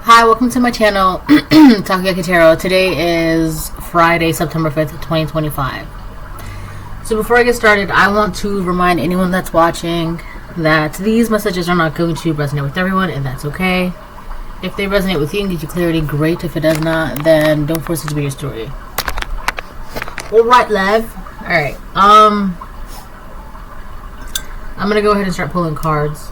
Hi, welcome to my channel, Takayaki Tarot. Today is Friday, September 5th, 2025. So before I get started, I want to remind anyone that's watching that these messages are not going to resonate with everyone, and that's okay. If they resonate with you and give you clarity, great. If it does not, then don't force it to be your story. Alright, love. Alright, I'm gonna go ahead and start pulling cards.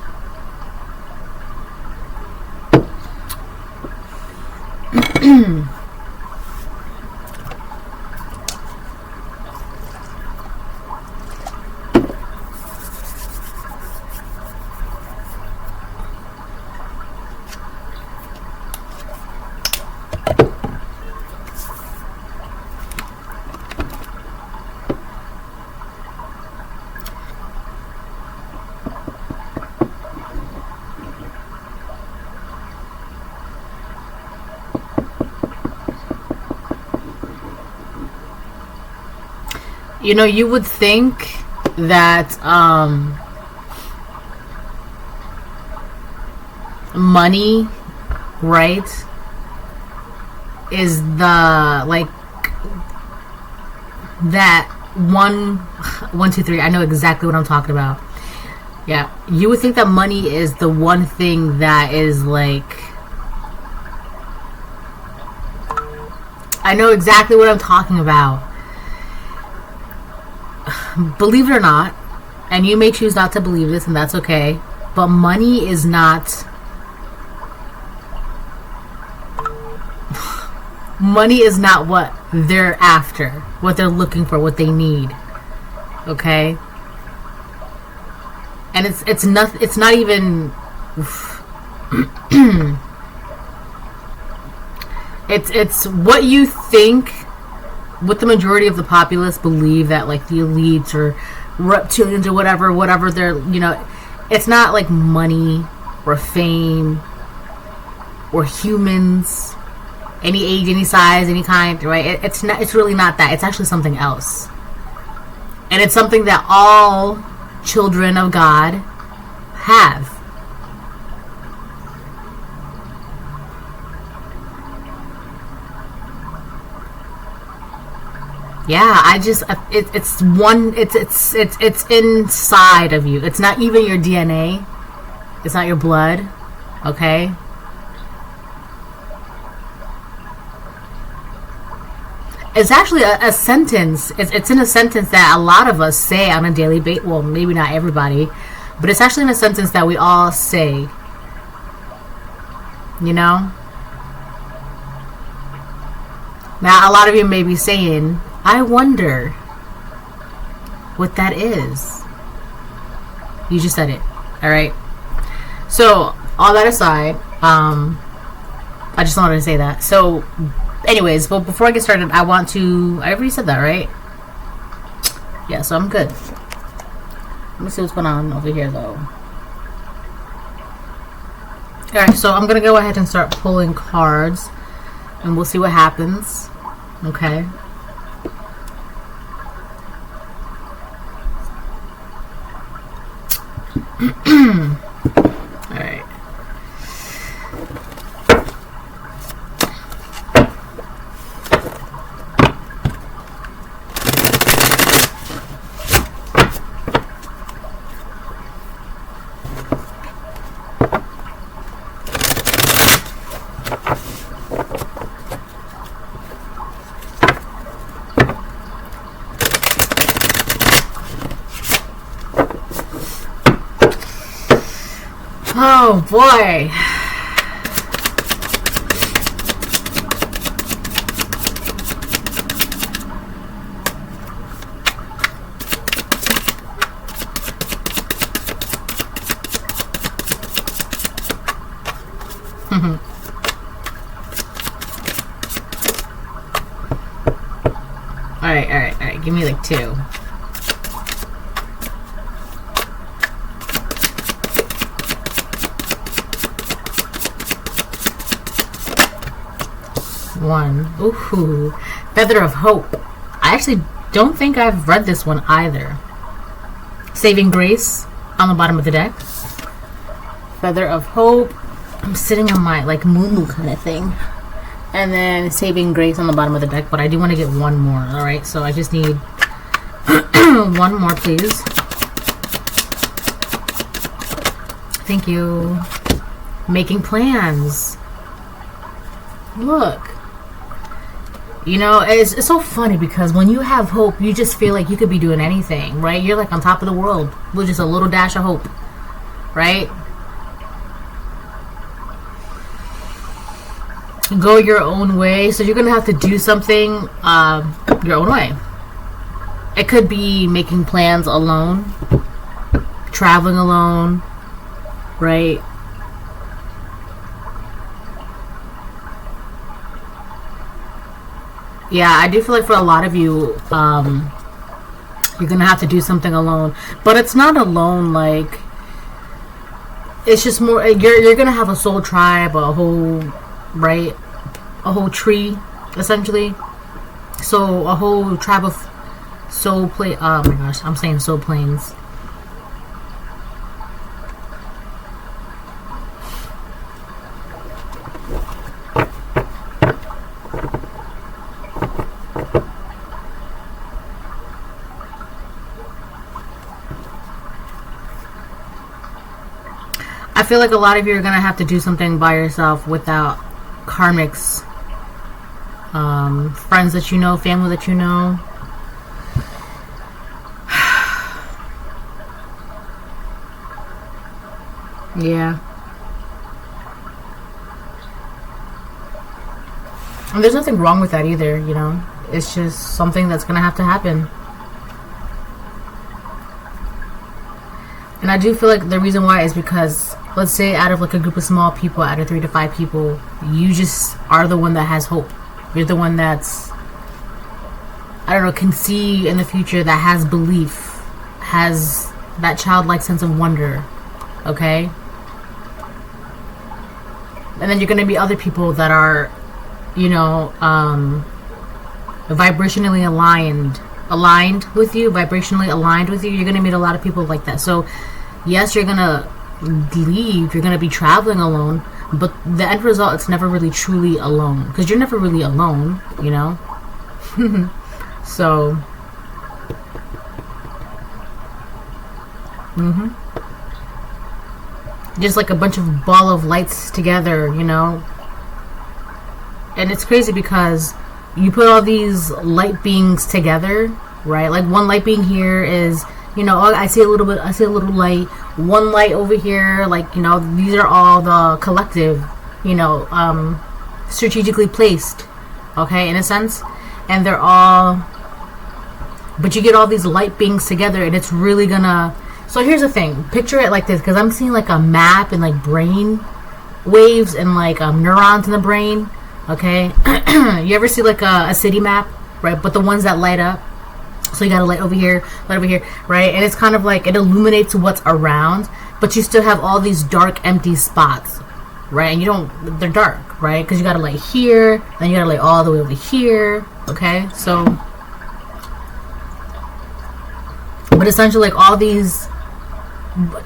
You know, you would think that money, right, is the, like, that one, two, three. I know exactly what I'm talking about. Yeah, you would think that money is the one thing that is, like, I know exactly what I'm talking about. Believe it or not, and you may choose not to believe this, and that's okay, but money is not what they're after, what they're looking for, what they need. Okay? And it's not even it's what you think. What the majority of the populace believe, that, like, the elites or reptilians or whatever they're, you know, it's not like money or fame or humans, any age, any size, any kind, right? It's really not that. It's actually something else. And it's something that all children of God have. Yeah, it's inside of you. It's not even your DNA. It's not your blood. Okay? It's actually a sentence. It's in a sentence that a lot of us say on a daily basis. Well, maybe not everybody, but it's actually in a sentence that we all say. You know? Now, a lot of you may be saying, I wonder what that is. You just said it. Alright? So, all that aside, I just wanted to say that. So, anyways, but before I get started, I already said that, right? Yeah, so I'm good. Let me see what's going on over here, though. Alright, so I'm going to go ahead and start pulling cards, and we'll see what happens. Okay? Alright. Oh boy. Alright. Give me like two. One. Ooh. Feather of Hope. I actually don't think I've read this one either. Saving Grace on the bottom of the deck. Feather of Hope. I'm sitting on my like moo kind of thing. And then Saving Grace on the bottom of the deck, but I do want to get one more. Alright, so I just need one more, please. Thank you. Making plans. Look. You know, it's so funny because when you have hope, you just feel like you could be doing anything, right? You're like on top of the world with just a little dash of hope, right? Go your own way. So you're going to have to do something your own way. It could be making plans alone, traveling alone, right? Yeah, I do feel like for a lot of you, you're gonna have to do something alone. But it's not alone, like, it's just more, you're gonna have a soul tribe, a whole, right? A whole tree, essentially. So, a whole tribe of soul play, oh my gosh, I'm saying soul planes. I feel like a lot of you are going to have to do something by yourself without karmics, friends that you know, family that you know. Yeah. And there's nothing wrong with that either, you know. It's just something that's going to happen. And I do feel like the reason why is because, let's say out of like a group of small people, out of 3 to 5 people, you just are the one that has hope. You're the one that's, I don't know, can see in the future, that has belief, has that childlike sense of wonder, okay? And then you're going to be other people that are, you know, vibrationally aligned with you, you're going to meet a lot of people like that. So yes, you're going to leave, you're going to be traveling alone, but the end result, it's never really truly alone, because you're never really alone, you know. So just like a bunch of ball of lights together, you know. And it's crazy because you put all these light beings together, right? Like one light being here is, you know, I see a little light. One light over here, like, you know, these are all the collective, you know, strategically placed, okay, in a sense. And they're all, but you get all these light beings together, and it's really gonna, so here's the thing, picture it like this, because I'm seeing like a map and like brain waves and like neurons in the brain. Okay, you ever see like a city map, right? But the ones that light up, so you got a light over here, right? And it's kind of like it illuminates what's around, but you still have all these dark, empty spots, right? And you don't, they're dark, right? Because you got to light here, then you got to light all the way over here. Okay, so, but essentially, like all these,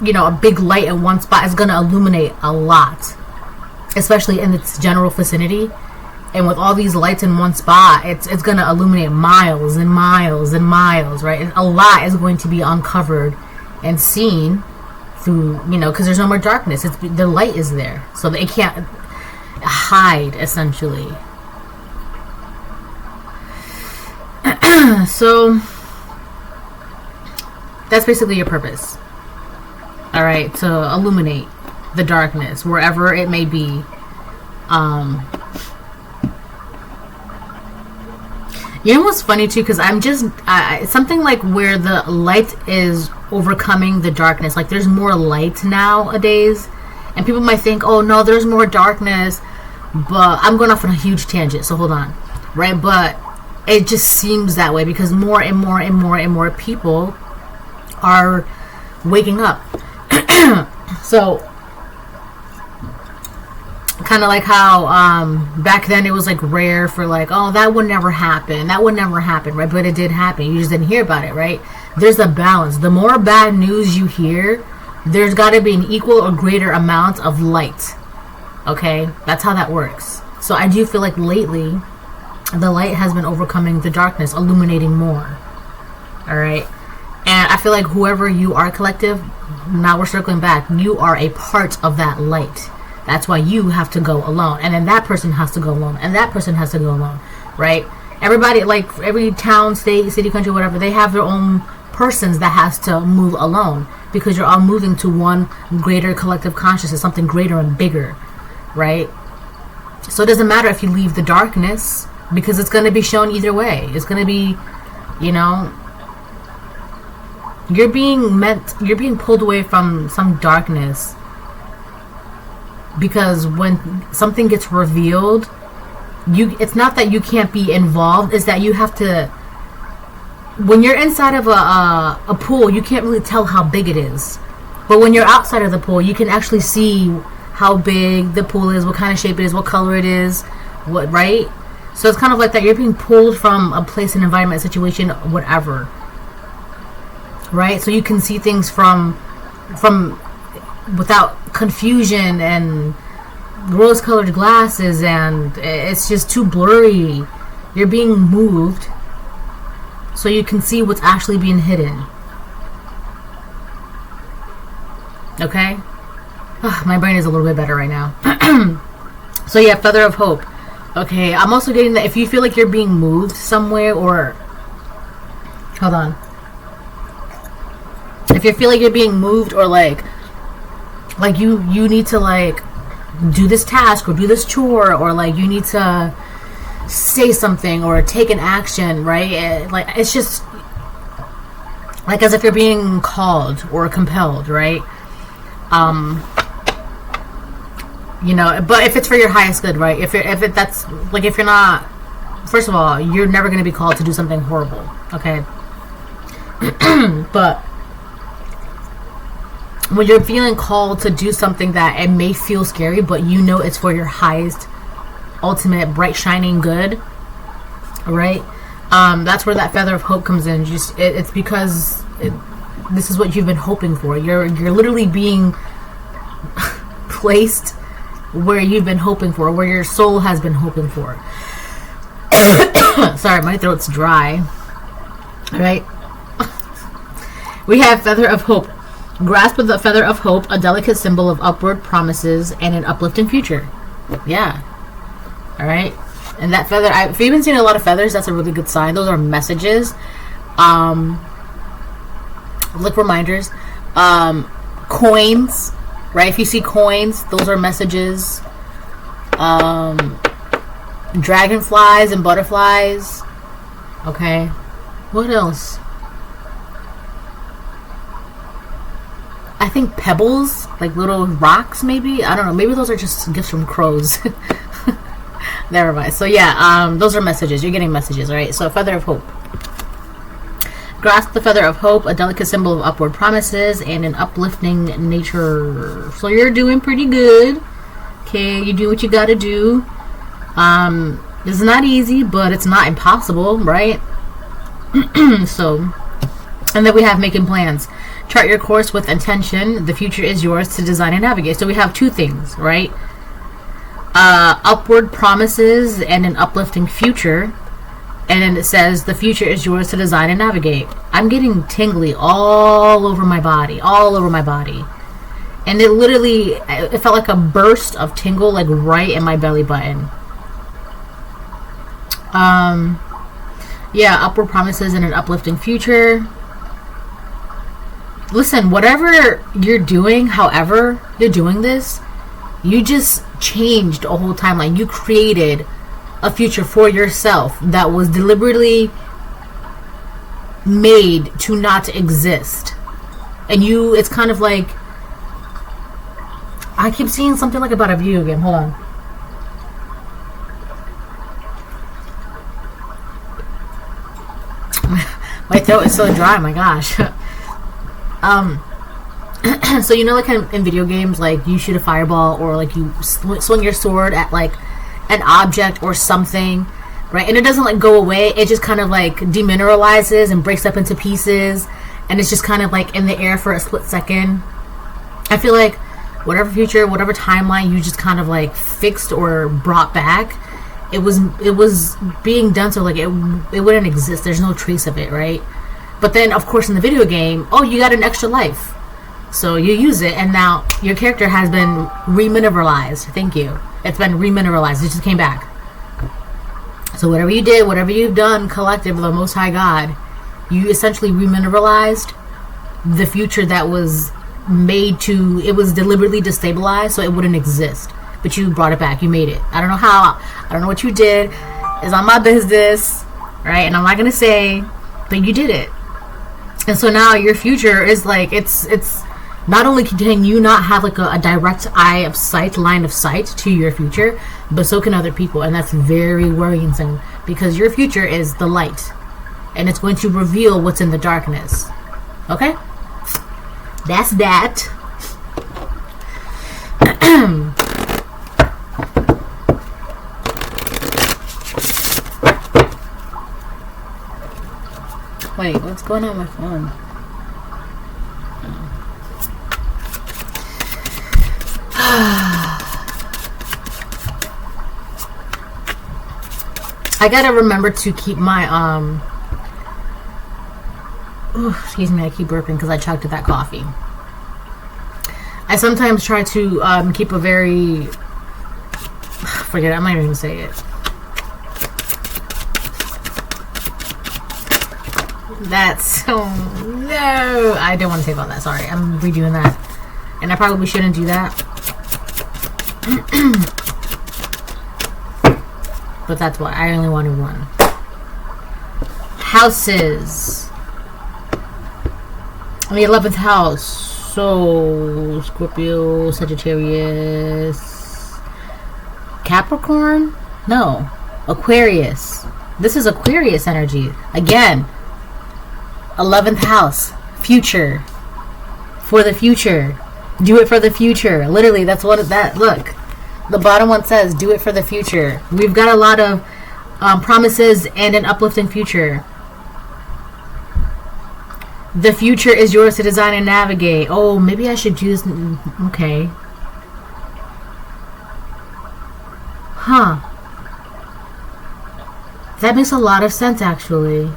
you know, a big light in one spot is gonna illuminate a lot, especially in its general vicinity. And with all these lights in one spot, it's going to illuminate miles and miles and miles, right? And a lot is going to be uncovered and seen through, you know, because there's no more darkness. The light is there. So they can't hide, essentially. So that's basically your purpose. All right, to illuminate the darkness, wherever it may be. You know what's funny too, because I'm just something like where the light is overcoming the darkness. Like there's more light nowadays, and people might think, oh no, there's more darkness, but I'm going off on a huge tangent, so hold on, right? But it just seems that way because more and more and more and more people are waking up. So kind of like how back then it was like rare for like, oh, that would never happen, right? But it did happen. You just didn't hear about it, right? There's a balance. The more bad news you hear, there's got to be an equal or greater amount of light, Okay, that's how that works. So I do feel like lately the light has been overcoming the darkness, illuminating more. All right, and I feel like whoever you are, collective, now we're circling back, you are a part of that light. That's why you have to go alone, and then that person has to go alone, and that person has to go alone, right? Everybody, like every town, state, city, country, whatever, they have their own persons that has to move alone, because you're all moving to one greater collective consciousness, something greater and bigger, right? So it doesn't matter if you leave the darkness, because it's going to be shown either way. It's going to be, you know, you're being pulled away from some darkness, because when something gets revealed, it's not that you can't be involved, it's that you have to, when you're inside of a pool, you can't really tell how big it is. But when you're outside of the pool, you can actually see how big the pool is, what kind of shape it is, what color it is, what, right? So it's kind of like that. You're being pulled from a place, an environment, a situation, whatever, right? So you can see things from without confusion and rose-colored glasses, and it's just too blurry. You're being moved so you can see what's actually being hidden. Okay? My brain is a little bit better right now. So yeah, Feather of Hope. Okay, I'm also getting that if you feel like you're being moved somewhere, or hold on, if you feel like you're being moved, or like you need to like do this task or do this chore, or like you need to say something or take an action, right? Like it's just like as if you're being called or compelled, right? You know, but if it's for your highest good, right? If you're not, first of all, you're never going to be called to do something horrible, okay? But when you're feeling called to do something that it may feel scary, but you know it's for your highest, ultimate, bright, shining good, right? That's where that Feather of Hope comes in. It's because this is what you've been hoping for. You're literally being placed where you've been hoping for, where your soul has been hoping for. Sorry, my throat's dry. All right. We have Feather of Hope. Grasp of the Feather of Hope, a delicate symbol of upward promises and an uplifting future. Yeah. All right. And that feather, if you've been seeing a lot of feathers, that's a really good sign. Those are messages. Like reminders. Coins. Right? If you see coins, those are messages. Dragonflies and butterflies. Okay. What else? I think pebbles, like little rocks, maybe. I don't know. Maybe those are just gifts from crows. Never mind. So yeah, those are messages. You're getting messages, right? So Feather of Hope. Grasp the Feather of Hope, a delicate symbol of upward promises and an uplifting nature. So you're doing pretty good. Okay, you do what you gotta do. It's not easy, but it's not impossible, right? So, and then we have making plans. Chart your course with intention. The future is yours to design and navigate. So we have two things, right? Upward promises and an uplifting future. And then it says the future is yours to design and navigate. I'm getting tingly all over my body. All over my body. And it literally, it felt like a burst of tingle, like right in my belly button. Yeah, upward promises and an uplifting future. Listen, whatever you're doing, however you're doing this, you just changed a whole timeline. You created a future for yourself that was deliberately made to not exist. And it's kind of like, I keep seeing something like about a video game. Hold on. My throat is so dry, my gosh. So you know, like in video games, like you shoot a fireball or like you swing your sword at like an object or something, right? And it doesn't like go away. It just kind of like demineralizes and breaks up into pieces, and it's just kind of like in the air for a split second. I feel like whatever future, whatever timeline you just kind of like fixed or brought back, it was being done so like it wouldn't exist. There's no trace of it, right? But then of course in the video game, oh, you got an extra life, so you use it, and now your character has been remineralized. Thank you. It's been remineralized. It just came back. So whatever you did, whatever you've done, collective of the Most High God, you essentially remineralized the future that was made to, it was deliberately destabilized so it wouldn't exist. But you brought it back. You made it. I don't know how. I don't know what you did. It's not my business, right? And I'm not going to say, but you did it. And so now your future is like, it's not only can you not have like a direct line of sight to your future, but so can other people. And that's very worrisome because your future is the light and it's going to reveal what's in the darkness. Okay? That's that. Wait, what's going on with my phone? I gotta remember to keep my excuse me, I keep burping because I chugged that coffee. I sometimes try to keep a very forget it, I'm not even gonna say it. That's so no, I don't want to say about that. Sorry, I'm redoing that, and I probably shouldn't do that. But that's why I only wanted one. Houses. The 11th house. So Scorpio, Sagittarius, Capricorn? No, Aquarius. This is Aquarius energy again. 11th house, future, for the future. Do it for the future. Literally, that's what that, look. The bottom one says, do it for the future. We've got a lot of promises and an uplifting future. The future is yours to design and navigate. Oh, maybe I should use, okay. Huh. That makes a lot of sense, actually.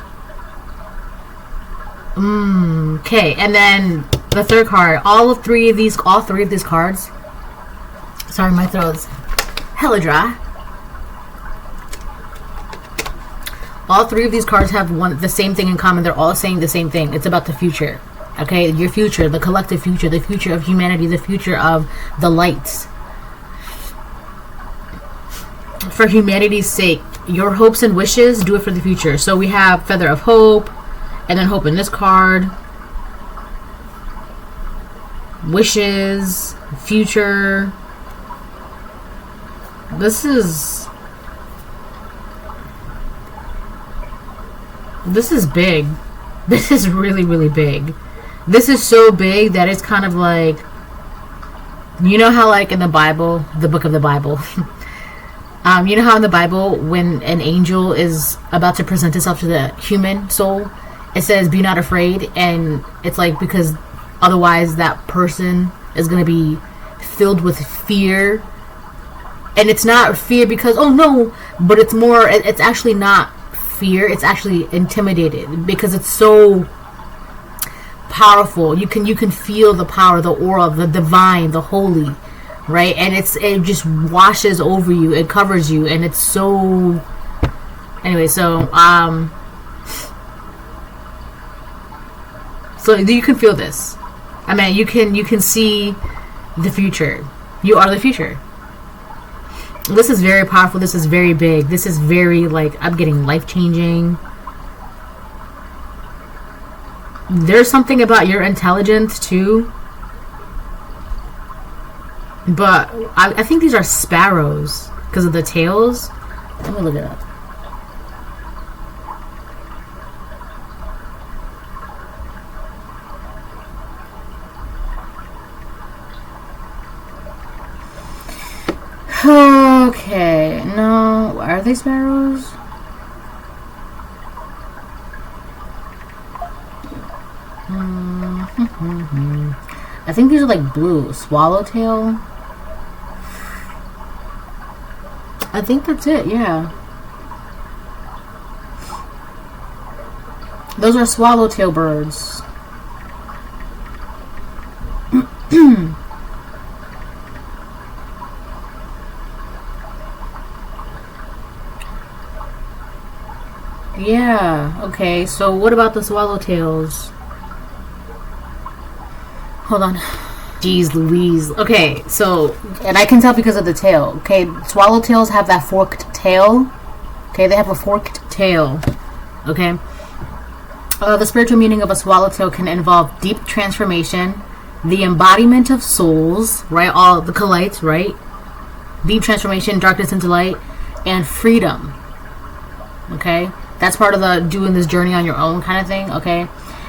Okay, and then the third card. All three of these cards. Sorry, my throat's hella dry. All three of these cards have the same thing in common. They're all saying the same thing. It's about the future. Okay, your future, the collective future, the future of humanity, the future of the lights. For humanity's sake, your hopes and wishes, do it for the future. So we have Feather of Hope, and then hope in this card. Wishes, future. This is big. This is really, really big. This is so big that it's kind of like, you know how like in the Bible, the book of the Bible, you know how in the Bible when an angel is about to present itself to the human soul, it says be not afraid, and it's like because otherwise that person is going to be filled with fear. And it's not fear because, oh no, but it's more, it's actually not fear, it's actually intimidated because it's so powerful. You can feel the power, the aura, the divine, the holy, right? And it just washes over you, it covers you, and it's so, anyway, so you can feel this. I mean, you can see the future. You are the future. This is very powerful. This is very big. This is very, like, I'm getting life-changing. There's something about your intelligence, too. But I think these are sparrows because of the tails. Let me look it up. Okay, no, are they sparrows? I think these are like blue. Swallowtail. I think that's it, yeah. Those are swallowtail birds. Yeah, okay, so what about the swallowtails? Hold on. Jeez Louise. Okay, so, and I can tell because of the tail. Okay, swallowtails have that forked tail. Okay, they have a forked tail. Okay. The spiritual meaning of a swallowtail can involve deep transformation, the embodiment of souls, right? All the Kalites, right? Deep transformation, darkness into light, and freedom. Okay? That's part of the doing this journey on your own kind of thing, okay?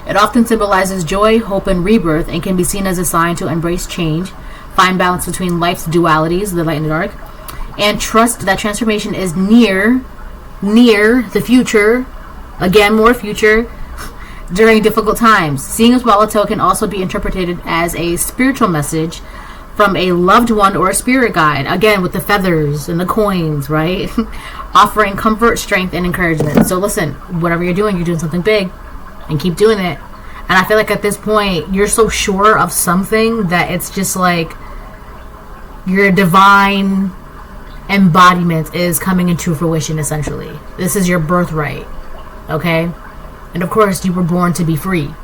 It often symbolizes joy, hope, and rebirth, and can be seen as a sign to embrace change, find balance between life's dualities, the light and the dark, and trust that transformation is near the future, again, more future, during difficult times. Seeing a swallowtail can also be interpreted as a spiritual message from a loved one or a spirit guide, again, with the feathers and the coins, right? Offering comfort, strength, and encouragement. So listen, whatever you're doing something big, and keep doing it. And I feel like at this point, you're so sure of something that it's just like your divine embodiment is coming into fruition, essentially. This is your birthright, okay? And of course, you were born to be free,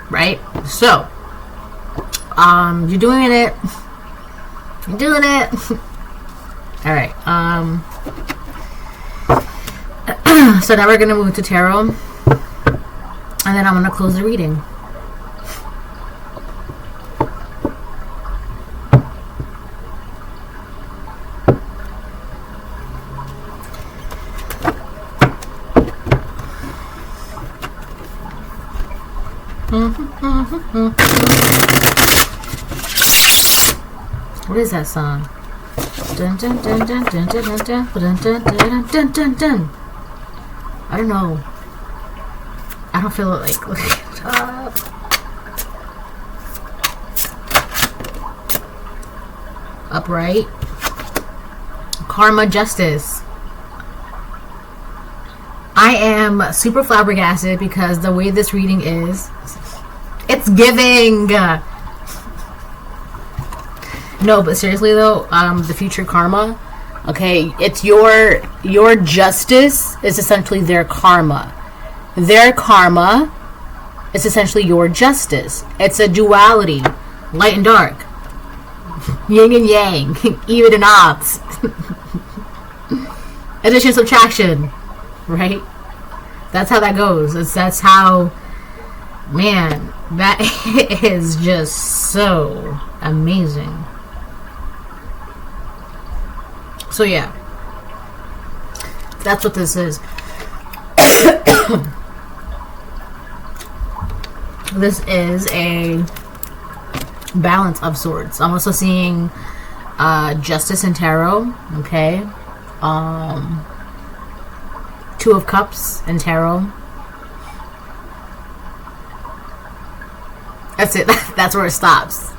right? So, you're doing it. You're doing it. All right. So now we're gonna move to tarot. And then I'm going to close the reading. What is that song? Dun dun dun dun dun dun dun dun dun dun dun dun dun. I don't know. I don't feel it like look it up. Upright. Karma justice. I am super flabbergasted because the way this reading is, it's giving. No, but seriously though, the future karma, okay, it's your justice is essentially their karma. Their karma is essentially your justice. It's a duality, light and dark, yin and yang, even and odds, addition, subtraction, right? That's how that goes. That's how, man, that is just so amazing. So yeah, that's what this is. This is a balance of sorts. I'm also seeing justice in tarot, okay? Two of Cups in tarot. That's it. That's where it stops.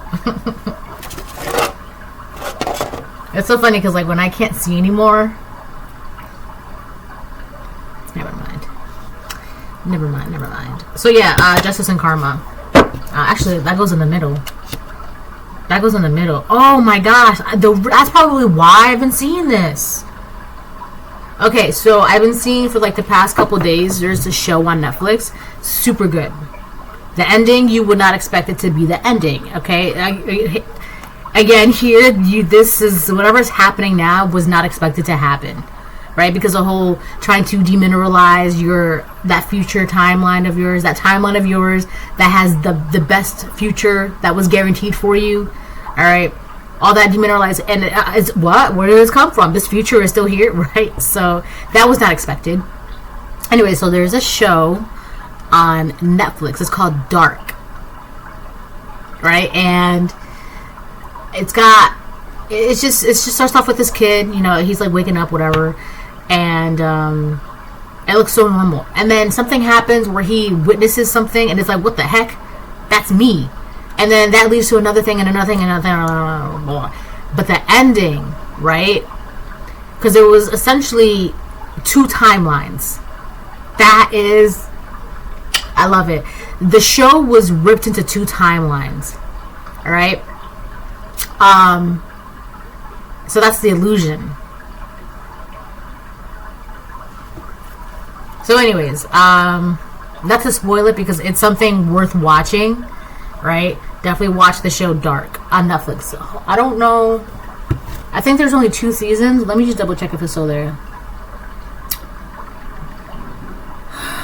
It's so funny because like when I can't see anymore, never mind. So yeah, justice and karma. Actually, that goes in the middle. Oh my gosh, that's probably why I've been seeing this. Okay, so I've been seeing for like the past couple days, there's a show on Netflix, super good. The ending, you would not expect it to be the ending, okay? Again, here, this is, whatever's happening now was not expected to happen. Right, because the whole trying to demineralize that future timeline of yours, that timeline of yours that has the best future that was guaranteed for you. All right, all that demineralized, and it's what? Where did this come from? This future is still here, right? So that was not expected. Anyway, so there's a show on Netflix. It's called Dark. Right, and it just starts off with this kid. You know, he's like waking up, whatever. And it looks so normal. And then something happens where he witnesses something and it's like, what the heck? That's me. and then that leads to another thing and another thing and another thing. But the ending, right? Because there was essentially 2 timelines. That is, I love it. The show was ripped into 2 timelines. All right. So that's the illusion. So anyways, not to spoil it because it's something worth watching, right? Definitely watch the show Dark on Netflix. So, I don't know. I think there's only 2 seasons. Let me just double check if it's still there.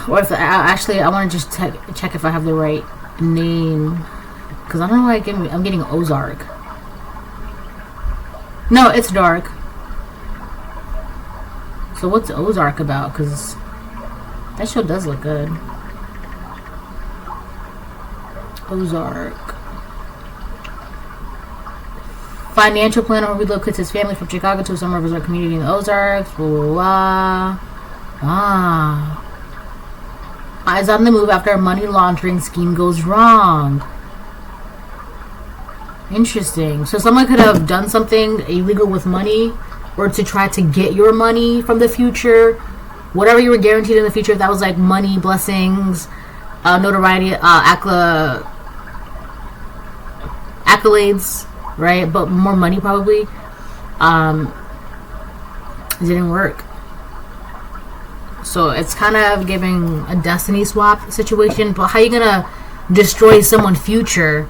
Or if actually, I want to just check if I have the right name, because I don't know why I'm getting Ozark. No, it's Dark. So what's Ozark about? Because that show does look good. Ozark. Financial planner who relocates his family from Chicago to a summer resort community in the Ozarks. Blah, blah, blah. Is on the move after a money laundering scheme goes wrong. Interesting. So someone could have done something illegal with money, or to try to get your money from the future. Whatever you were guaranteed in the future, if that was like money, blessings, notoriety, accolades, right? But more money probably. It didn't work. So it's kind of giving a destiny swap situation. But how are you gonna destroy someone's future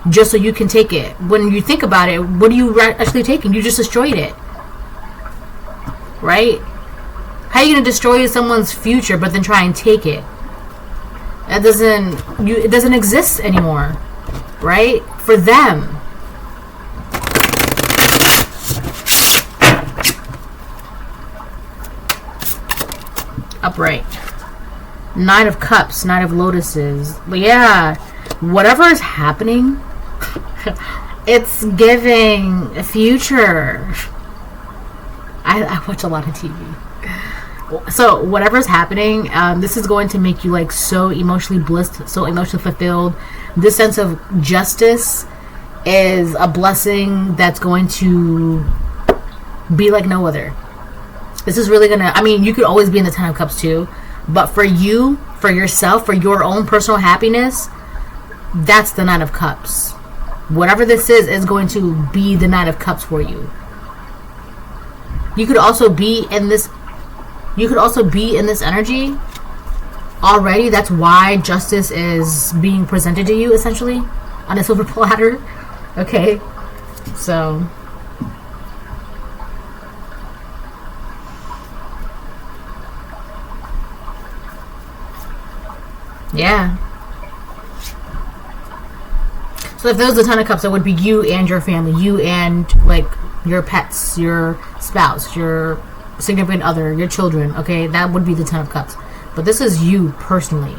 just so you can take it? When you think about it, what are you actually taking? You just destroyed it, right? How are you gonna destroy someone's future but then try and take it? That it doesn't exist anymore, right? For them. Upright. Knight of Cups, Knight of Lotuses. But yeah, whatever is happening, it's giving a future. I watch a lot of TV. So whatever's happening, this is going to make you like so emotionally blissed, so emotionally fulfilled. This sense of justice is a blessing that's going to be like no other. This is really gonna, I mean, you could always be in the 10 of Cups too, but for you, for yourself, for your own personal happiness, that's the Knight of Cups. Whatever this is going to be the Knight of Cups for you. You could also be in this energy already. That's why justice is being presented to you essentially on a silver platter. Okay, so yeah. So if there was a 10 of Cups, it would be you and your family, you and like your pets, your spouse, your significant other, your children. Okay, that would be the 10 of Cups. But this is you personally.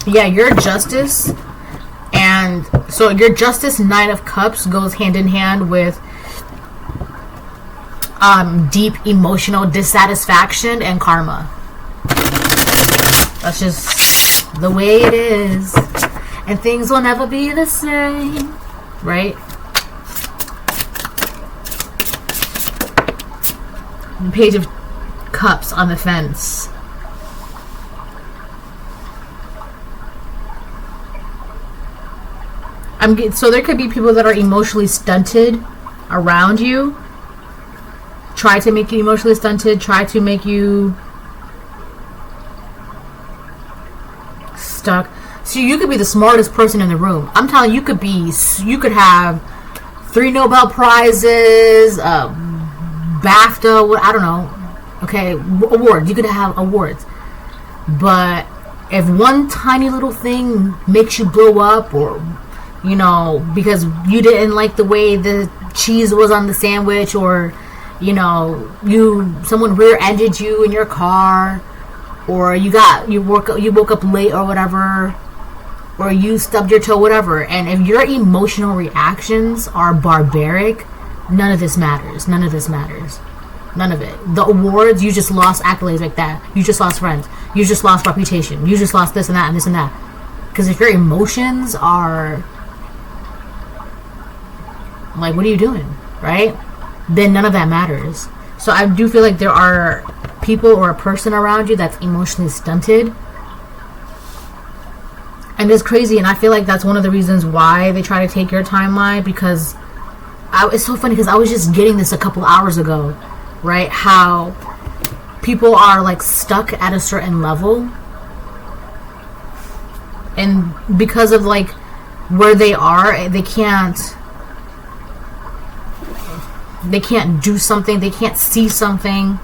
Yeah, your justice. And so your justice, Knight of Cups, goes hand in hand with deep emotional dissatisfaction and karma. That's just the way it is. And things will never be the same. Right? Page of Cups on the fence. So there could be people that are emotionally stunted around you. Try to make you emotionally stunted. Try to make you stuck. So you could be the smartest person in the room. I'm telling you, you could have 3 Nobel Prizes, BAFTA, I don't know. Okay, awards. You could have awards. But if one tiny little thing makes you blow up, or you know, because you didn't like the way the cheese was on the sandwich, or you know, someone rear-ended you in your car, or you woke up late or whatever, or you stubbed your toe, whatever. And if your emotional reactions are barbaric, none of this matters. None of this matters. None of it. The awards, you just lost accolades like that. You just lost friends. You just lost reputation. You just lost this and that and this and that. Because if your emotions are like, what are you doing, right? Then none of that matters. So I do feel like there are people or a person around you that's emotionally stunted. And it's crazy, and I feel like that's one of the reasons why they try to take your timeline, because it's so funny, because I was just getting this a couple hours ago, right? How people are like stuck at a certain level, and because of like where they are, they can't do something, they can't see something.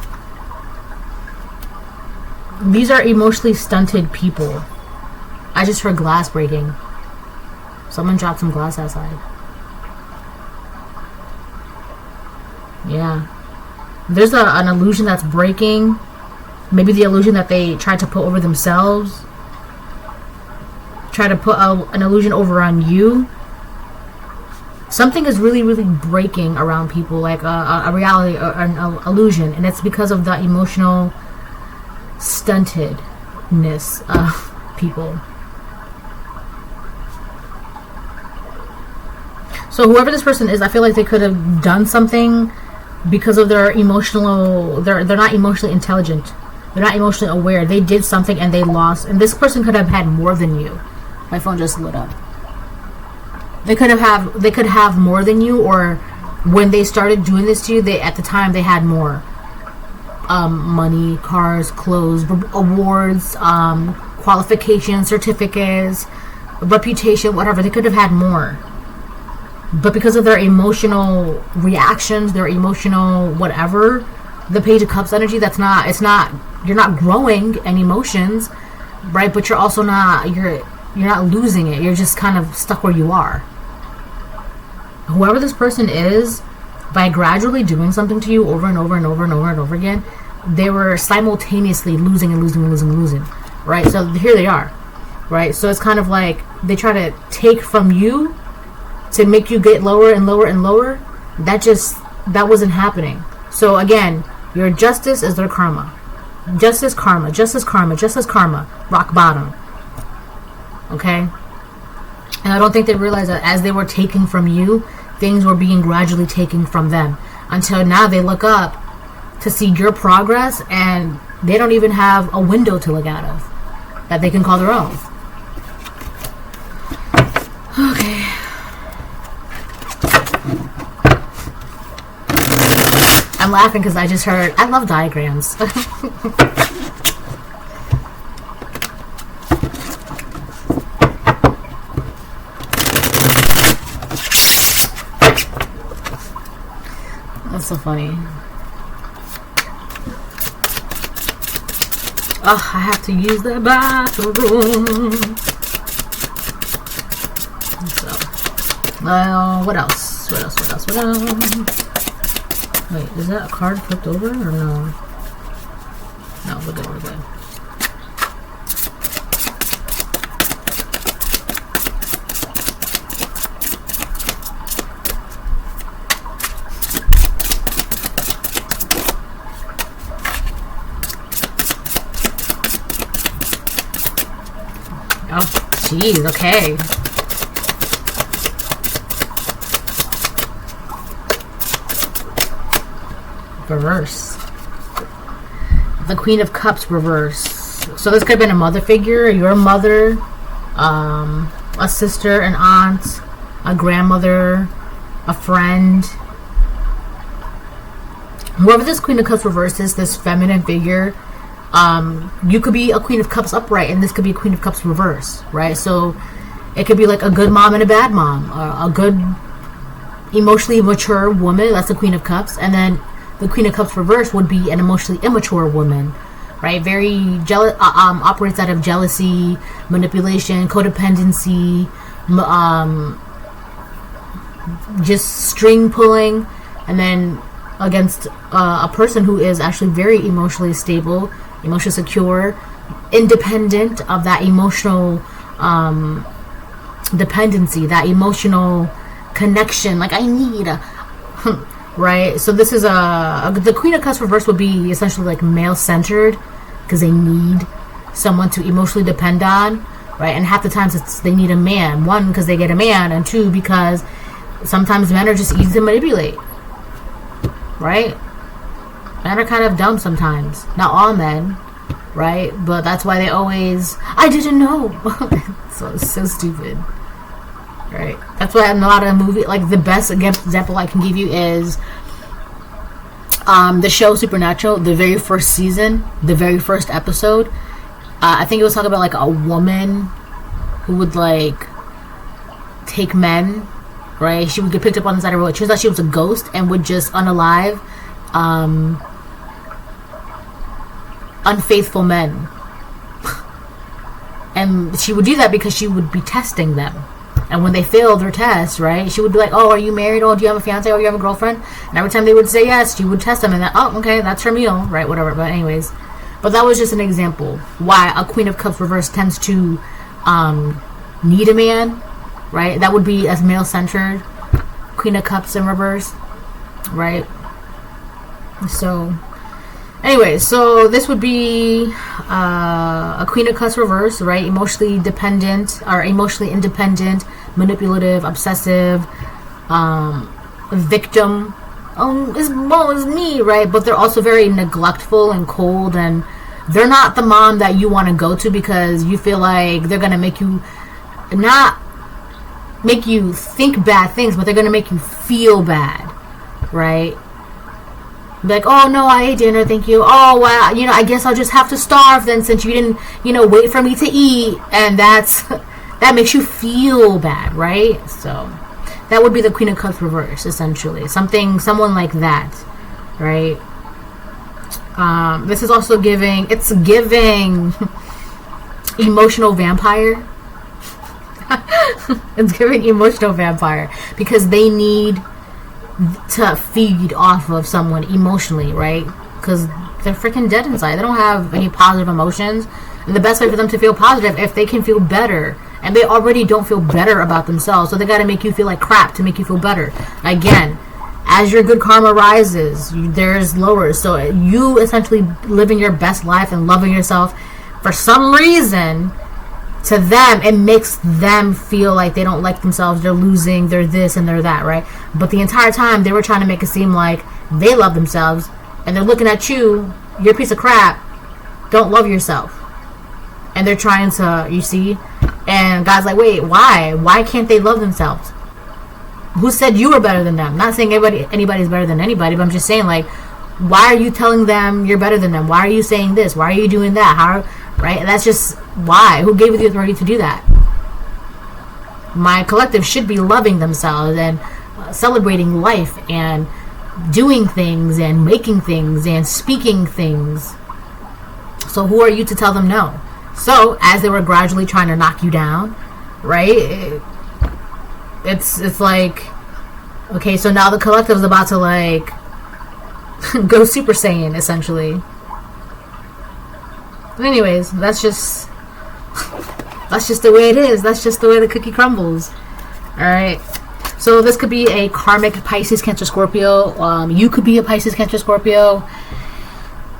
These are emotionally stunted people. I just heard glass breaking. Someone dropped some glass outside. Yeah. There's an illusion that's breaking. Maybe the illusion that they tried to put over themselves. Try to put an illusion over on you. Something is really, really breaking around people, like a reality or an illusion, and it's because of the emotional stuntedness of people. So whoever this person is, I feel like they could have done something because of their emotional. They're not emotionally intelligent. They're not emotionally aware. They did something and they lost. And this person could have had more than you. My phone just lit up. They could have more than you, or when they started doing this to you, at the time they had more. Money, cars, clothes, awards, qualifications, certificates, reputation, whatever. They could have had more. But because of their emotional reactions, their emotional whatever, the Page of Cups energy, you're not growing in emotions, right? But you're also you're not losing it. You're just kind of stuck where you are. Whoever this person is, by gradually doing something to you over and over and over and over and over again, they were simultaneously losing and losing and losing and losing, right? So here they are, right? So it's kind of like they try to take from you to make you get lower and lower and lower. That wasn't happening. So again, your justice is their karma. Justice, karma, justice, karma, justice, karma, rock bottom. Okay? And I don't think they realized that as they were taking from you, things were being gradually taken from them. Until now they look up to see your progress, and they don't even have a window to look out of that they can call their own. Okay. I'm laughing because I just heard, I love diagrams. That's so funny. Oh, I have to use the bathroom. So, what else? Wait, is that a card flipped over or no? No, we're good. Oh, jeez, okay. Reverse. The Queen of Cups reverse. So this could have been a mother figure, your mother, a sister, an aunt, a grandmother, a friend. Whoever this Queen of Cups reverse is, this feminine figure, you could be a Queen of Cups upright, and this could be a Queen of Cups reverse, right? So it could be like a good mom and a bad mom, a good emotionally mature woman, that's the Queen of Cups, and then the Queen of Cups reverse would be an emotionally immature woman, right? Very jealous, operates out of jealousy, manipulation, codependency, just string pulling, and then against a person who is actually very emotionally stable, emotionally secure, independent of that emotional dependency, that emotional connection. Like, I need right? So this is the Queen of Cups reverse would be essentially like male-centered, because they need someone to emotionally depend on, right? And half the times they need a man. One, because they get a man, and two, because sometimes men are just easy to manipulate, right? Men are kind of dumb sometimes. Not all men, right? But that's why they always, I didn't know. so stupid, right? That's why in a lot of movies, like the best example I can give you is the show Supernatural, the very first season, the very first episode. I think it was talking about like a woman who would like take men, right? She would get picked up on the side of the road. Turns out she was a ghost and would just unalive unfaithful men. And she would do that because she would be testing them. And when they failed their test, right, she would be like, oh, are you married? Oh, do you have a fiance? Oh, you have a girlfriend? And every time they would say yes, she would test them. And then, oh, okay, that's her meal, right, whatever. But anyways, but that was just an example why a Queen of Cups reverse tends to need a man, right? That would be as male-centered. Queen of Cups in reverse, right? So, anyways, so this would be a Queen of Cups reverse, right? Emotionally dependent or emotionally independent, manipulative, obsessive, victim. It's me, right? But they're also very neglectful and cold, and they're not the mom that you want to go to because you feel like they're gonna make you not make you think bad things, but they're gonna make you feel bad, right? Like, oh no, I ate dinner, thank you. Oh well, I guess I'll just have to starve then, since you didn't, wait for me to eat, and that makes you feel bad, right? So that would be the Queen of Cups reverse, essentially. Someone like that, right? This is also giving emotional vampire. It's giving emotional vampire because they need to feed off of someone emotionally, right? Because they're freaking dead inside. They don't have any positive emotions. And the best way for them to feel positive, if they can feel better, and they already don't feel better about themselves, so they got to make you feel like crap to make you feel better. Again, as your good karma rises, there's lowers. So you essentially living your best life and loving yourself, for some reason, to them, it makes them feel like they don't like themselves, they're losing, they're this and they're that, right? But the entire time, they were trying to make it seem like they love themselves, and they're looking at you're a piece of crap, don't love yourself. And they're trying to, you see? And God's like, wait, why? Why can't they love themselves? Who said you were better than them? Not saying anybody's better than anybody, but I'm just saying, like, why are you telling them you're better than them? Why are you saying this? Why are you doing that? Right? And that's just why. Who gave you the authority to do that? My collective should be loving themselves and celebrating life and doing things and making things and speaking things. So who are you to tell them no? So as they were gradually trying to knock you down, right? It's like, okay, so now the collective is about to like go Super Saiyan, essentially. But anyways, that's just the way it is. That's just the way the cookie crumbles. Alright. So this could be a karmic Pisces, Cancer, Scorpio. You could be a Pisces, Cancer, Scorpio.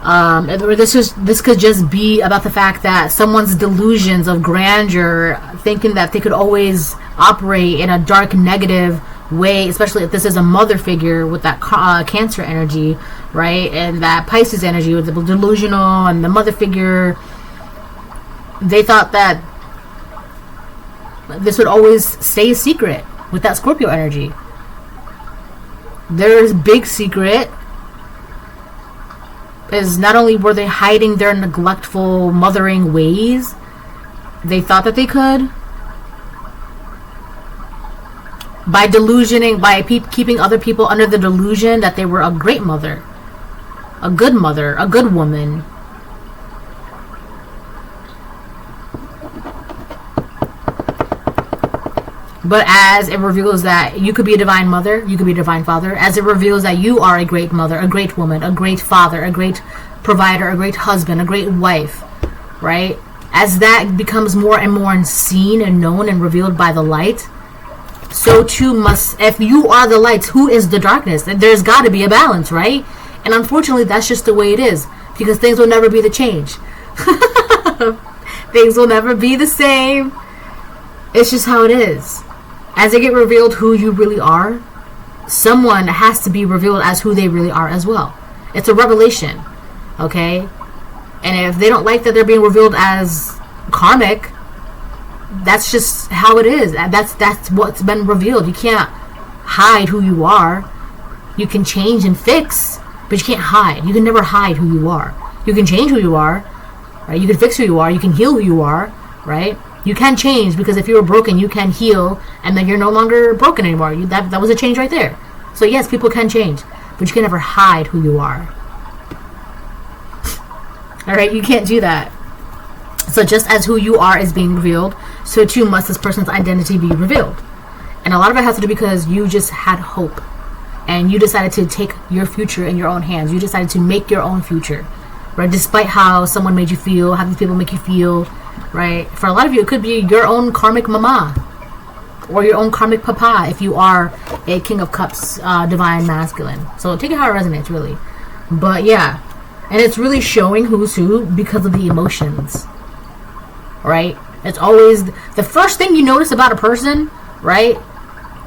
This could just be about the fact that someone's delusions of grandeur, thinking that they could always operate in a dark, negative way, especially if this is a mother figure with that Cancer energy, right? And that Pisces energy with the delusional and the mother figure. They thought that this would always stay a secret with that Scorpio energy. There's big secret is not only were they hiding their neglectful mothering ways, they thought that they could, by keeping other people under the delusion that they were a great mother, a good woman. But as it reveals that you could be a divine mother, you could be a divine father, as it reveals that you are a great mother, a great woman, a great father, a great provider, a great husband, a great wife, right? As that becomes more and more seen and known and revealed by the light, so too must, if you are the lights, who is the darkness? There's got to be a balance, right? And unfortunately, that's just the way it is, because things will never be the change. Things will never be the same. It's just how it is. As they get revealed who you really are, someone has to be revealed as who they really are as well. It's a revelation, okay? And if they don't like that they're being revealed as karmic, that's just how it is. That's what's been revealed. You can't hide who you are. You can change and fix, but you can't hide. You can never hide who you are. You can change who you are, right? You can fix who you are. You can heal who you are, right? You can change, because if you were broken, you can heal, and then you're no longer broken anymore. That was a change right there. So yes, people can change, but you can never hide who you are. All right, you can't do that. So just as who you are is being revealed, so too must this person's identity be revealed. And a lot of it has to do because you just had hope, and you decided to take your future in your own hands. You decided to make your own future, right? Despite how someone made you feel, how these people make you feel, right? For a lot of you, it could be your own karmic mama or your own karmic papa if you are a King of Cups divine masculine. So take it how it resonates, really. But yeah, and it's really showing who's who because of the emotions, right? It's always the first thing you notice about a person, right?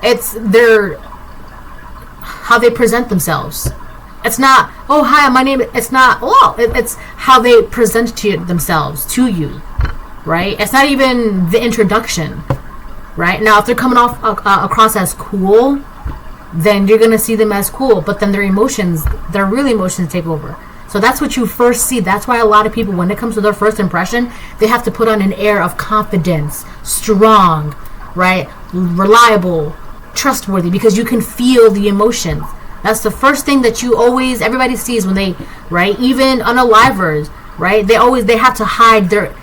It's their how they present themselves. It's not, oh hi, my name. It's not, oh, it's how they present themselves to you, right? It's not even the introduction, right? Now, if they're coming off across as cool, then you're gonna see them as cool. But then their emotions, their real emotions, take over. So that's what you first see. That's why a lot of people, when it comes to their first impression, they have to put on an air of confidence, strong, right? Reliable, trustworthy, because you can feel the emotions. That's the first thing that everybody sees when they, right? Even unalivers, right? They have to hide their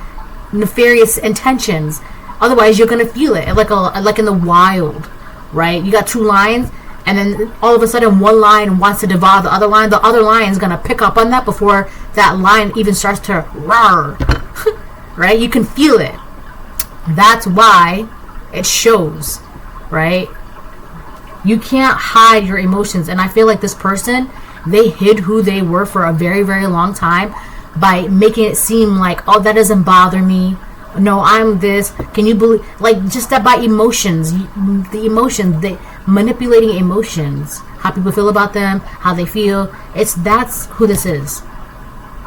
nefarious intentions. Otherwise, you're gonna feel it, like in the wild, right? You got two lions, and then all of a sudden one lion wants to devour the other lion. The other lion is gonna pick up on that before that lion even starts to roar, right? You can feel it. That's why it shows, right? You can't hide your emotions. And I feel like this person, they hid who they were for a very, very long time by making it seem like, oh, that doesn't bother me. No, I'm this. Can you believe? Like, just that by emotions, they manipulating emotions, how people feel about them, how they feel. That's who this is,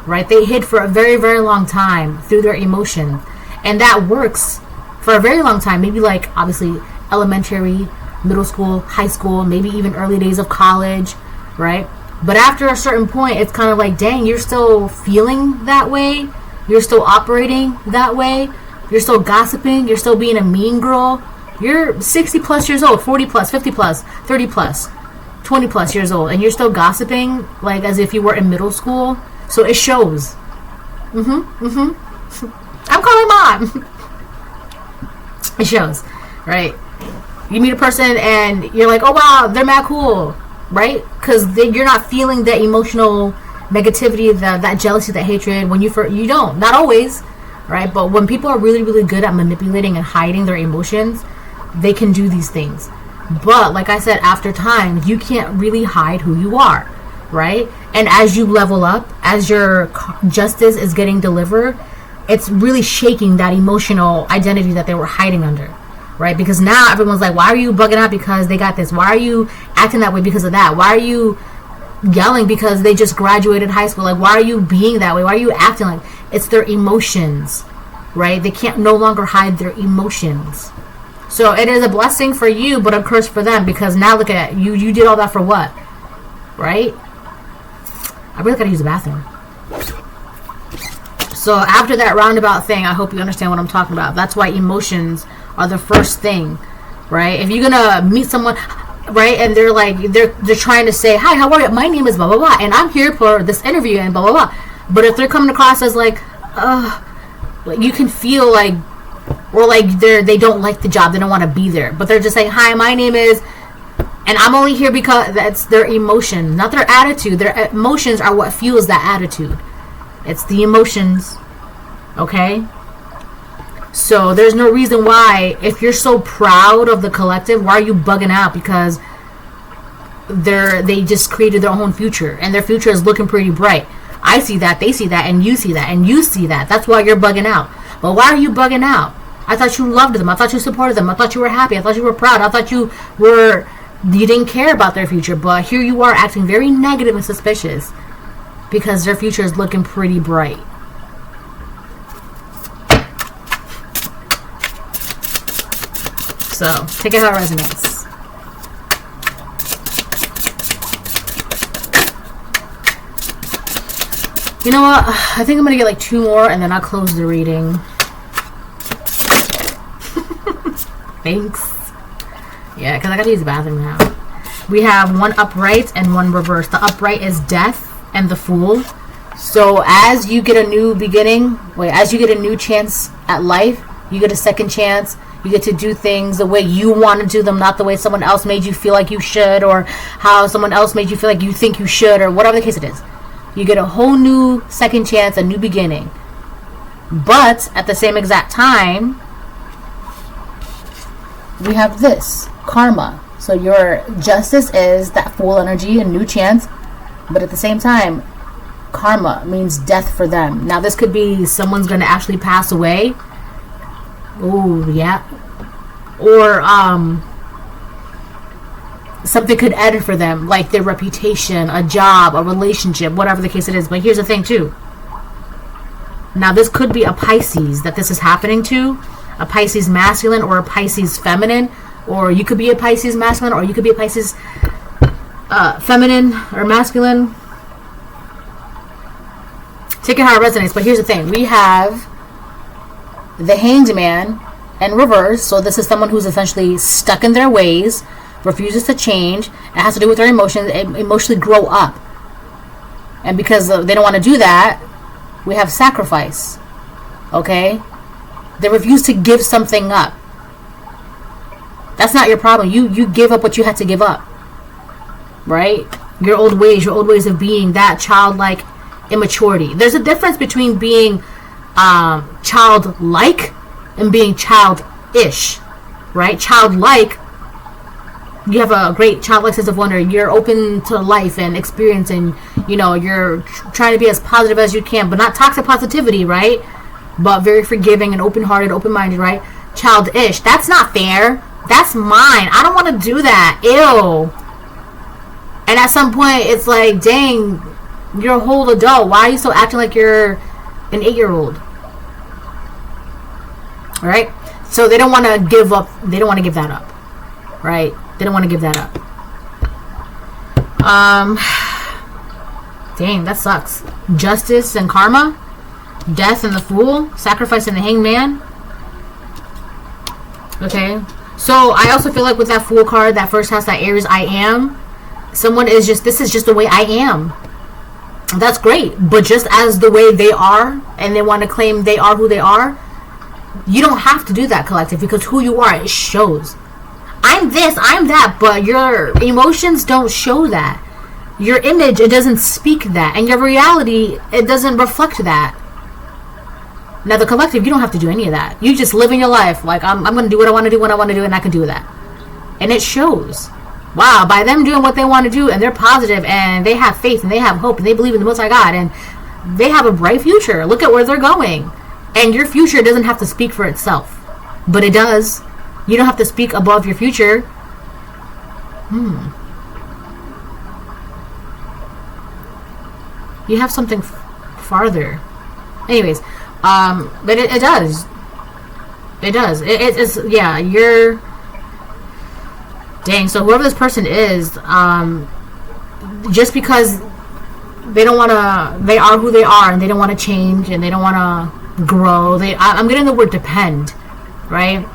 right? They hid for a very, very long time through their emotions, and that works for a very long time. Maybe like obviously elementary, middle school, high school, maybe even early days of college, right? But after a certain point, it's kind of like, dang, you're still feeling that way. You're still operating that way. You're still gossiping. You're still being a mean girl. You're 60 plus years old, 40 plus, 50 plus, 30 plus, 20 plus years old, and you're still gossiping like as if you were in middle school. So it shows. I'm calling mom. It shows, right? You meet a person and you're like, oh wow, they're mad cool, right? Because you're not feeling that emotional negativity, that jealousy, that hatred. When you don't, not always, right? But when people are really, really good at manipulating and hiding their emotions, they can do these things. But like I said, after time, you can't really hide who you are, right? And as you level up, as your justice is getting delivered, it's really shaking that emotional identity that they were hiding under, right? Because now everyone's like, why are you bugging out because they got this? Why are you acting that way because of that? Why are you yelling because they just graduated high school? Like, why are you being that way? Why are you acting like? It's their emotions, right? They can't no longer hide their emotions. So it is a blessing for you, but a curse for them, because now look at you. You did all that for what, right? I really gotta use the bathroom. So after that roundabout thing, I hope you understand what I'm talking about. That's why emotions are the first thing, right? If you're gonna meet someone, right, and they're like, they're trying to say, hi, how are you? My name is blah blah blah, and I'm here for this interview and blah blah blah. But if they're coming across as like you can feel like, or like they don't like the job, they don't want to be there, but they're just saying, hi, my name is, and I'm only here because that's their emotion, not their attitude. Their emotions are what fuels that attitude. It's the emotions, okay? So there's no reason why, if you're so proud of the collective, why are you bugging out? Because they just created their own future, and their future is looking pretty bright. I see that, they see that, and you see that, and you see that. That's why you're bugging out. But why are you bugging out? I thought you loved them. I thought you supported them. I thought you were happy. I thought you were proud. I thought you didn't care about their future. But here you are acting very negative and suspicious because their future is looking pretty bright. So, take it how it resonates. You know what? I think I'm going to get like 2 more and then I'll close the reading. Thanks. Yeah, because I got to use the bathroom now. We have 1 upright and 1 reverse. The upright is death and the fool. So as you get a new beginning, as you get a new chance at life, you get a second chance. You get to do things the way you want to do them, not the way someone else made you feel like you should, or how someone else made you feel like you think you should, or whatever the case it is. You get a whole new second chance, a new beginning. But at the same exact time, we have this, karma. So your justice is that fool energy, a new chance. But at the same time, karma means death for them. Now this could be someone's going to actually pass away. Oh, yeah. Or something could end for them, like their reputation, a job, a relationship, whatever the case it is. But here's the thing too. Now this could be a Pisces that this is happening to, a Pisces masculine or a Pisces feminine, or you could be a Pisces masculine, or you could be a Pisces feminine or masculine. Take it how it resonates. But here's the thing. We have the Hanged Man and reverse. So this is someone who's essentially stuck in their ways, refuses to change. It has to do with their emotions, emotionally grow up. And because they don't want to do that, we have sacrifice. Okay? They refuse to give something up. That's not your problem. You give up what you had to give up. Right? Your old ways of being, that childlike immaturity. There's a difference between being childlike and being childish. Right? Childlike, you have a great childlike sense of wonder. You're open to life and experience, and you're trying to be as positive as you can, but not toxic positivity, right? But very forgiving and open-hearted, open-minded, right? Childish, that's not fair. That's mine. I don't want to do that. Ew. And at some point, it's like, dang, you're a whole adult. Why are you still acting like you're an 8-year-old? All right? So they don't want to give up. They don't want to give that up, right? They don't want to give that up. Dang, that sucks. Justice and karma, death and the fool, sacrifice and the hanged man. Okay, so I also feel like with that fool card, that first house, that Aries, I am. Someone is just, this is just the way I am. That's great, but just as the way they are, and they want to claim they are who they are, you don't have to do that, collective, because who you are, it shows. I'm this, I'm that, but your emotions don't show that. Your image, it doesn't speak that. And your reality, it doesn't reflect that. Now, the collective, you don't have to do any of that. You just live in your life. Like, I'm going to do what I want to do when I want to do, and I can do that. And it shows. Wow, by them doing what they want to do, and they're positive, and they have faith, and they have hope, and they believe in the Most High God, and they have a bright future. Look at where they're going. And your future doesn't have to speak for itself. But it does. You don't have to speak above your future. You have something farther. Anyways, but it does. It does. It's yeah, you're... Dang, so whoever this person is, just because they don't want to... They are who they are, and they don't want to change, and they don't want to grow. I'm getting the word depend, right?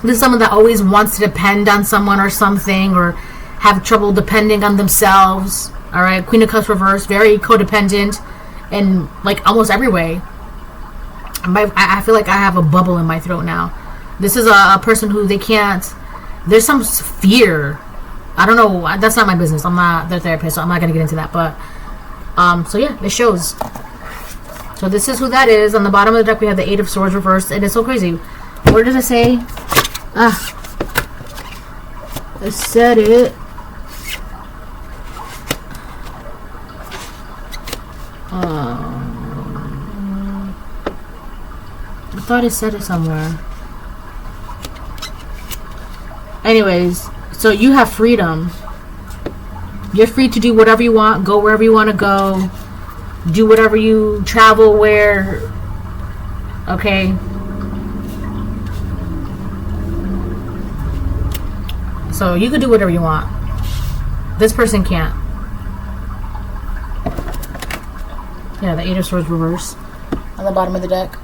This is someone that always wants to depend on someone or something, or have trouble depending on themselves. All right, Queen of Cups reverse, very codependent in like almost every way. I feel like I have a bubble in my throat now. This is a person who they can't. There's some fear. I don't know. That's not my business. I'm not their therapist, so I'm not gonna get into that. But so yeah, it shows. So this is who that is. On the bottom of the deck, we have the Eight of Swords reversed. And it's so crazy. Where does it say? I said it. I thought it said it somewhere. Anyways, so you have freedom. You're free to do whatever you want, go wherever you want to go, do whatever you travel where. Okay. So you can do whatever you want. This person can't. Yeah, the Eight of Swords reverse on the bottom of the deck,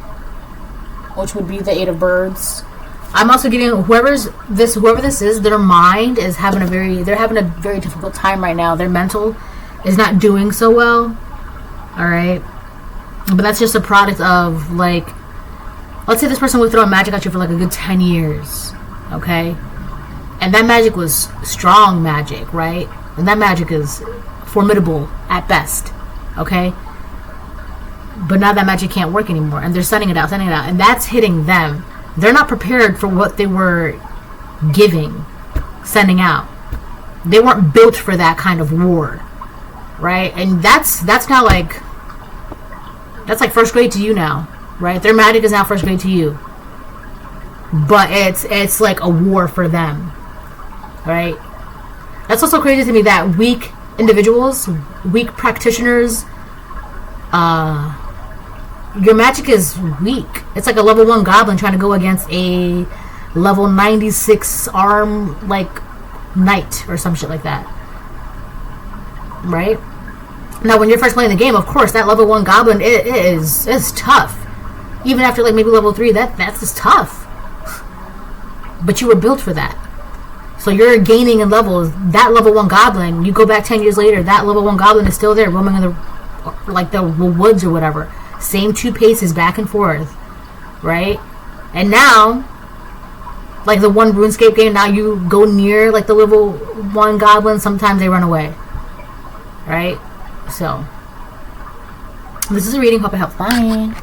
which would be the Eight of Birds. I'm also getting whoever this is, their mind is having they're having a very difficult time right now. Their mental is not doing so well. All right, but that's just a product of, like, let's say this person would throw magic at you for like a good 10 years, okay, and that magic was strong magic, right? And that magic is formidable at best, okay. But now that magic can't work anymore, and they're sending it out, and that's hitting them. They're not prepared for what they were sending out. They weren't built for that kind of war, right? And that's now like, that's like first grade to you now, right? Their magic is now first grade to you, but it's like a war for them, right? That's also crazy to me that weak individuals, weak practitioners, your magic is weak. It's like a level 1 goblin trying to go against a level 96 arm, like, knight or some shit like that. Right? Now, when you're first playing the game, of course, that level 1 goblin is tough. Even after, like, maybe level 3, that's just tough. But you were built for that. So you're gaining in levels. That level 1 goblin, you go back 10 years later, that level 1 goblin is still there, roaming in the woods or whatever. Same 2 paces back and forth, right? And now, like the one RuneScape game, now you go near like the level 1 goblin, sometimes they run away, right? So this is a reading. Hope it helps. Bye.